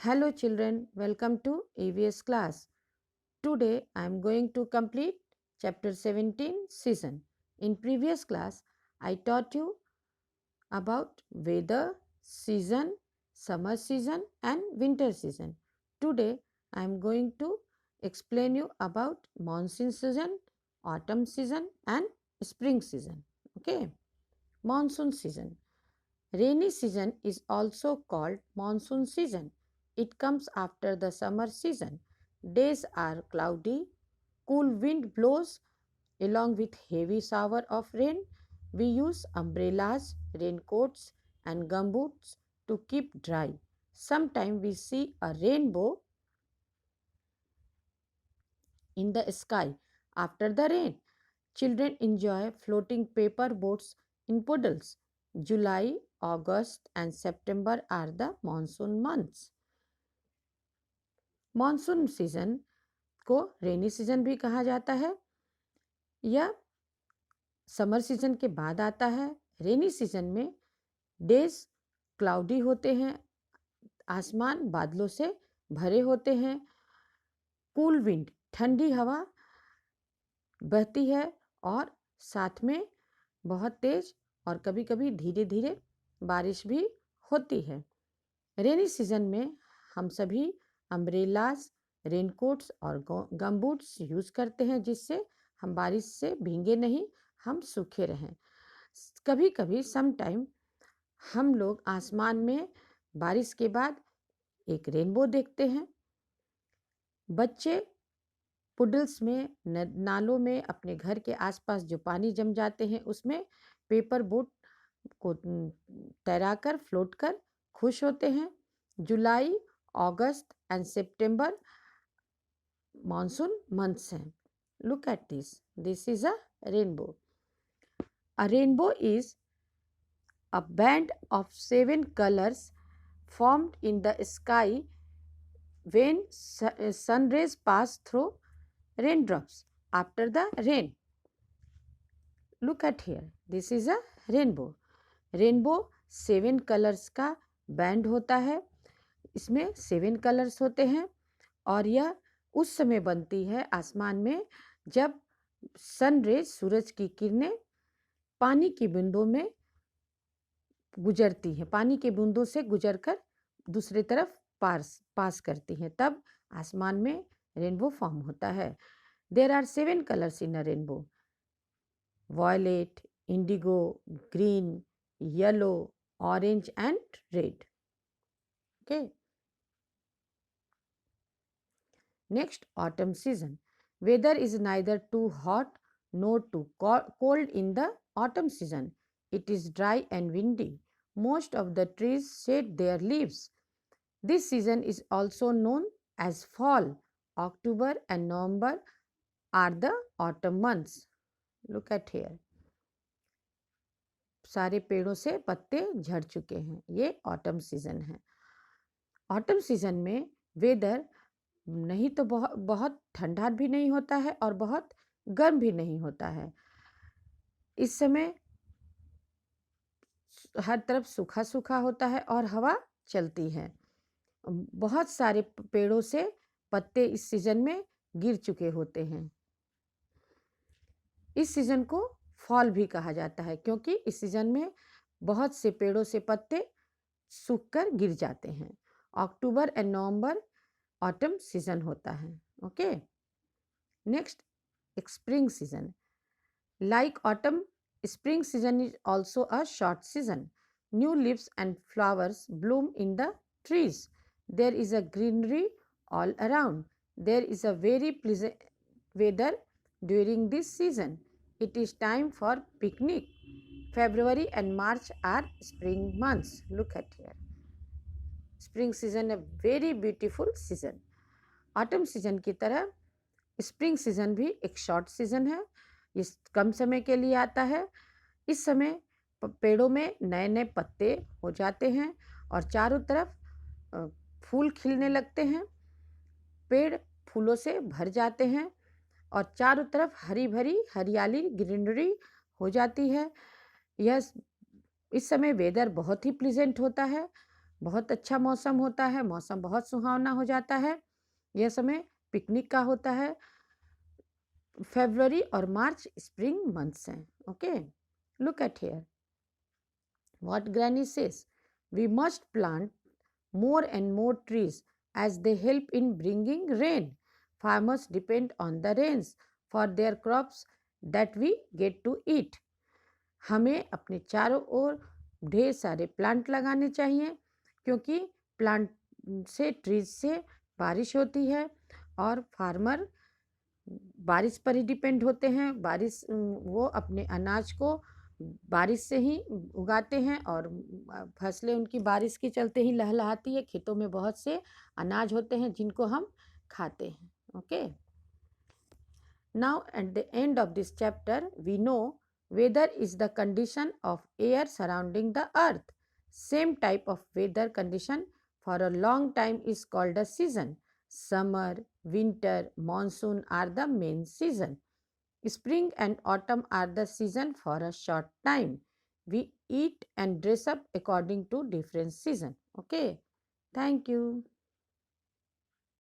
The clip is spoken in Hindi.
Hello children, welcome to EVS class. Today I am going to complete chapter 17 season. In previous class I taught you about weather, season, summer season and winter season. Today I am going to explain you about monsoon season, autumn season and spring season. Okay? Monsoon season. Rainy season is also called monsoon season. It comes after the summer season. Days are cloudy, cool wind blows along with heavy shower of rain. We use umbrellas, raincoats and gumboots to keep dry. Sometimes we see a rainbow in the sky after the rain. Children enjoy floating paper boats in puddles. July, August, and September are the monsoon months. Monsoon season को रेनी सीजन भी कहा जाता है। यह समर सीजन के बाद आता है। रेनी सीजन में डेज क्लाउडी होते हैं, आसमान बादलों से भरे होते हैं। कूल विंड ठंडी हवा बहती है और साथ में बहुत तेज और कभी कभी धीरे धीरे बारिश भी होती है। रेनी सीजन में हम सभी अम्ब्रेलास, रेनकोट्स और गमबूट्स यूज़ करते हैं जिससे हम बारिश से भीगे नहीं, हम सूखे रहें। कभी कभी समटाइम हम लोग आसमान में बारिश के बाद एक रेनबो देखते हैं। बच्चे पुडल्स में, नालों में, अपने घर के आसपास जो पानी जम जाते हैं उसमें पेपर बोट को तैराकर फ्लोट कर खुश होते हैं। जुलाई, अगस्त एंड सितंबर मानसून मंथ्स हैं। Look at this is a rainbow. A rainbow is a band of 7 colors formed in the sky when sun rays pass through raindrops after the rain. Look at here. This is a rainbow. Rainbow 7 colors का बैंड होता है। इसमें 7 कलर्स होते हैं और यह उस समय बनती है आसमान में जब सन रेज, सूरज की किरणें पानी की बूंदों में गुजरती हैं, पानी की बूंदों से गुजरकर दूसरी तरफ पास करती हैं, तब आसमान में रेनबो फॉर्म होता है। There are 7 colours in a rainbow: violet, indigo, green, yellow, orange and red. Okay. Next, autumn season. Weather is neither too hot nor too cold in the autumn season. It is dry and windy. Most of the trees shed their leaves. This season is also known as fall. October and November are the autumn months. Look at here. सारे पेड़ों से पत्ते झड़ चुके हैं, ये ऑटम सीजन है। ऑटम सीजन में वेदर नहीं तो बहुत ठंडा भी नहीं होता है और बहुत गर्म भी नहीं होता है। इस समय हर तरफ सूखा सूखा होता है और हवा चलती है। बहुत सारे पेड़ों से पत्ते इस सीजन में गिर चुके होते हैं। इस सीजन को फॉल भी कहा जाता है क्योंकि इस सीजन में बहुत से पेड़ों से पत्ते सूखकर गिर जाते हैं। October and November autumn season होता है। Okay. Next, spring season. Like autumn, spring season is also a short season. New leaves and flowers bloom in the trees. There is a greenery all around. There is a very pleasant weather during this season. It is time for picnic. February and March are spring months. Look at here. Spring season a very beautiful season. Autumn season की तरह स्प्रिंग सीजन भी एक शॉर्ट सीजन है। ये कम समय के लिए आता है। इस समय पेड़ों में नए नए पत्ते हो जाते हैं और चारों तरफ फूल खिलने लगते हैं। पेड़ फूलों से भर जाते हैं और चारों तरफ हरी भरी हरियाली, ग्रीनरी हो जाती है। यह इस समय वेदर बहुत ही प्लीजेंट होता है। बहुत अच्छा मौसम होता है, मौसम बहुत सुहावना हो जाता है। यह समय पिकनिक का होता है। फरवरी और मार्च स्प्रिंग मंथ्स हैं। Okay, look at here what Granny says. We must plant more and more trees as they help in bringing rain. Farmers depend on the rains for their crops that we get to eat. हमें अपने चारों ओर ढेर सारे प्लांट लगाने चाहिए, क्योंकि प्लांट से, ट्रीज से बारिश होती है और फार्मर बारिश पर ही डिपेंड होते हैं। बारिश, वो अपने अनाज को बारिश से ही उगाते हैं और फसलें उनकी बारिश के चलते ही लहलहाती है। खेतों में बहुत से अनाज होते हैं जिनको हम खाते हैं। Okay, now at the end of this chapter we know weather is the condition of air surrounding the earth. Same type of weather condition for a long time is called a season. Summer, winter, monsoon are the main season. Spring and autumn are the season for a short time. We eat and dress up according to different season. Okay, thank you.